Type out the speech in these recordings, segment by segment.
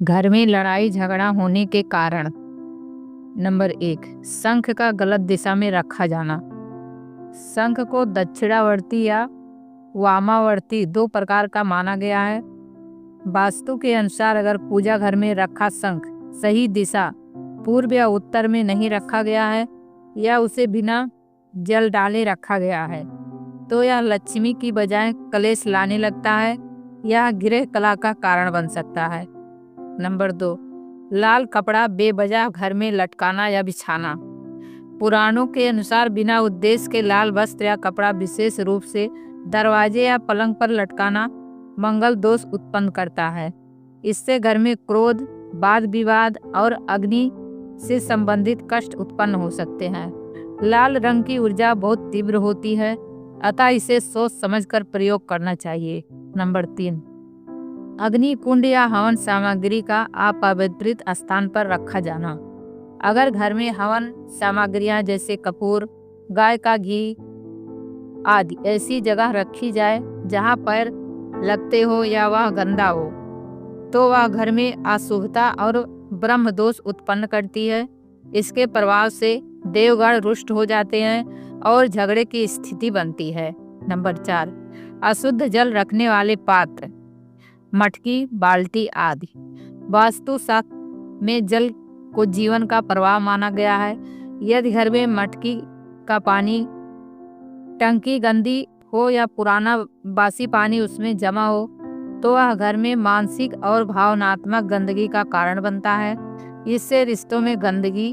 घर में लड़ाई झगड़ा होने के कारण। नंबर 1, शंख का गलत दिशा में रखा जाना। शंख को दक्षिणावर्ती या वामावर्ती दो प्रकार का माना गया है। वास्तु के अनुसार अगर पूजा घर में रखा शंख सही दिशा पूर्व या उत्तर में नहीं रखा गया है या उसे बिना जल डाले रखा गया है तो यह लक्ष्मी की बजाय कलेश लाने लगता है या गृह कला का कारण बन सकता है। नंबर 2, लाल कपड़ा बेवजह घर में लटकाना या बिछाना। पुराणों के अनुसार बिना उद्देश्य के लाल वस्त्र या कपड़ा विशेष रूप से दरवाजे या पलंग पर लटकाना मंगल दोष उत्पन्न करता है। इससे घर में क्रोध, वाद विवाद और अग्नि से संबंधित कष्ट उत्पन्न हो सकते हैं। लाल रंग की ऊर्जा बहुत तीव्र होती है, अतः इसे सोच समझकर प्रयोग करना चाहिए। नंबर 3, अग्नि कुंड या हवन सामग्री का अपवित्रित स्थान पर रखा जाना। अगर घर में हवन सामग्रियां जैसे कपूर, गाय का घी आदि ऐसी जगह रखी जाए जहां पैर लगते हो या वह गंदा हो तो वह घर में अशुभता और ब्रह्म दोष उत्पन्न करती है। इसके प्रभाव से देवगण रुष्ट हो जाते हैं और झगड़े की स्थिति बनती है। नंबर 4, अशुद्ध जल रखने वाले पात्र, मटकी, बाल्टी आदि। वास्तु शास्त्र में जल को जीवन का प्रवाह माना गया है। यदि घर में मटकी का पानी, टंकी गंदी हो या पुराना बासी पानी उसमें जमा हो तो वह घर में मानसिक और भावनात्मक गंदगी का कारण बनता है। इससे रिश्तों में गंदगी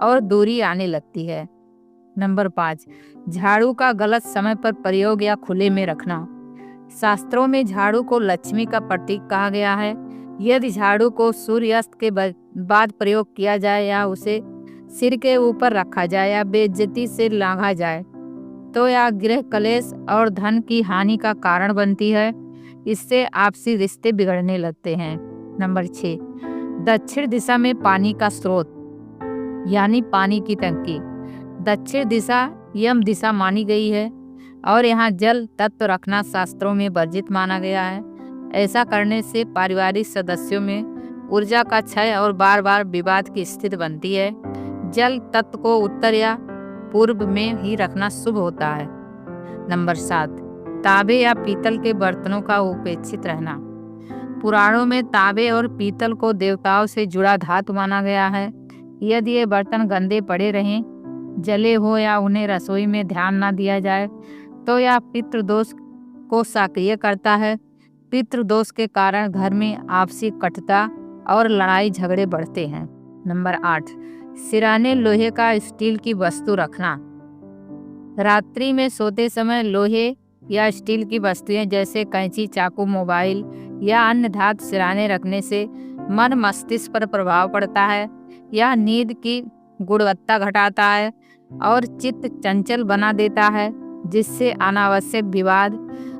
और दूरी आने लगती है। नंबर 5, झाड़ू का गलत समय पर प्रयोग या खुले में रखना। शास्त्रों में झाड़ू को लक्ष्मी का प्रतीक कहा गया है। यदि झाड़ू को सूर्यास्त के बाद प्रयोग किया जाए या उसे सिर के ऊपर रखा जाए या बेइज्जती से लांघा जाए तो यह गृह कलेश और धन की हानि का कारण बनती है। इससे आपसी रिश्ते बिगड़ने लगते हैं। नंबर 6, दक्षिण दिशा में पानी का स्रोत यानी पानी की टंकी। दक्षिण दिशा यम दिशा मानी गई है और यहाँ जल तत्व रखना शास्त्रों में वर्जित माना गया है। ऐसा करने से पारिवारिक सदस्यों में ऊर्जा का क्षय और बार बार विवाद की स्थिति बनती है। जल तत्व को उत्तर या पूर्व में ही रखना शुभ होता है। नंबर 7, तांबे या पीतल के बर्तनों का उपेक्षित रहना। पुराणों में तांबे और पीतल को देवताओं से जुड़ा धातु माना गया है। यदि ये बर्तन गंदे पड़े रहें, जले हो या उन्हें रसोई में ध्यान न दिया जाए तो यह पितृदोष को सक्रिय करता है। पितृदोष के कारण घर में आपसी कटुता और लड़ाई झगड़े बढ़ते हैं। नंबर 8, सिराने लोहे का स्टील की वस्तु रखना। रात्रि में सोते समय लोहे या स्टील की वस्तुएं जैसे कैंची, चाकू, मोबाइल या अन्य धातु सिराने रखने से मन मस्तिष्क पर प्रभाव पड़ता है। यह नींद की गुणवत्ता घटाता है और चित्त चंचल बना देता है, जिससे अनावश्यक विवाद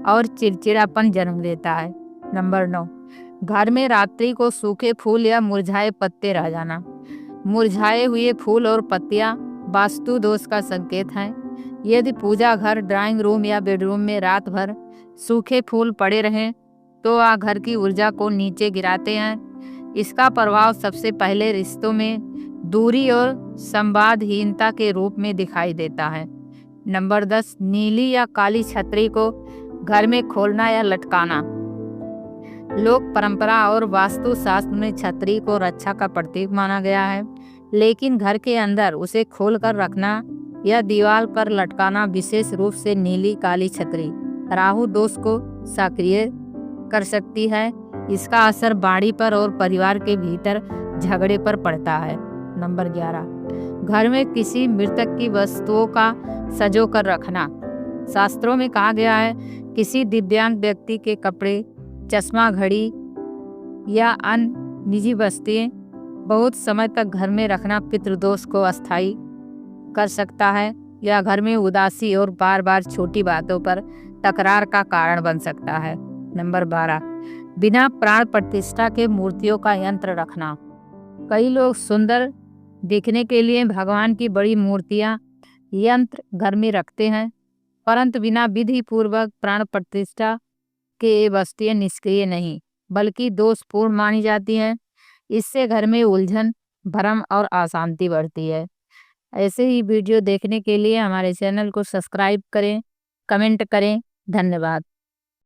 और चिड़चिड़ापन जन्म देता है। नंबर 9, घर में रात्रि को सूखे फूल या मुरझाए पत्ते रह जाना। मुरझाए हुए फूल और पत्तियां वास्तु दोष का संकेत हैं। यदि पूजा घर, ड्राइंग रूम या बेडरूम में रात भर सूखे फूल पड़े रहें तो वह घर की ऊर्जा को नीचे गिराते हैं। इसका प्रभाव सबसे पहले रिश्तों में दूरी और संवादहीनता के रूप में दिखाई देता है। नंबर 10, नीली या काली छतरी को घर में खोलना या लटकाना। लोक परंपरा और वास्तुशास्त्र में छतरी को रक्षा का प्रतीक माना गया है, लेकिन घर के अंदर उसे खोलकर रखना या दीवार पर लटकाना, विशेष रूप से नीली काली छतरी, राहु दोष को सक्रिय कर सकती है। इसका असर बाड़ी पर और परिवार के भीतर झगड़े पर पड़ता है। नंबर 11, घर में किसी मृतक की वस्तुओं का सजो कर रखना। शास्त्रों में कहा गया है किसी दिव्यांग व्यक्ति के कपड़े, चश्मा, घड़ी या अन्य निजी वस्तुएं बहुत समय तक घर में रखना पितृदोष को अस्थायी कर सकता है या घर में उदासी और बार बार छोटी बातों पर तकरार का कारण बन सकता है। नंबर 12, बिना प्राण प्रतिष्ठा के मूर्तियों का यंत्र रखना। कई लोग सुंदर दिखने के लिए भगवान की बड़ी मूर्तियां, यंत्र घर में रखते हैं, परंतु बिना विधि पूर्वक प्राण प्रतिष्ठा के ये वस्तुएं निष्क्रिय नहीं बल्कि दोषपूर्ण मानी जाती हैं। इससे घर में उलझन, भ्रम और अशांति बढ़ती है। ऐसे ही वीडियो देखने के लिए हमारे चैनल को सब्सक्राइब करें, कमेंट करें। धन्यवाद।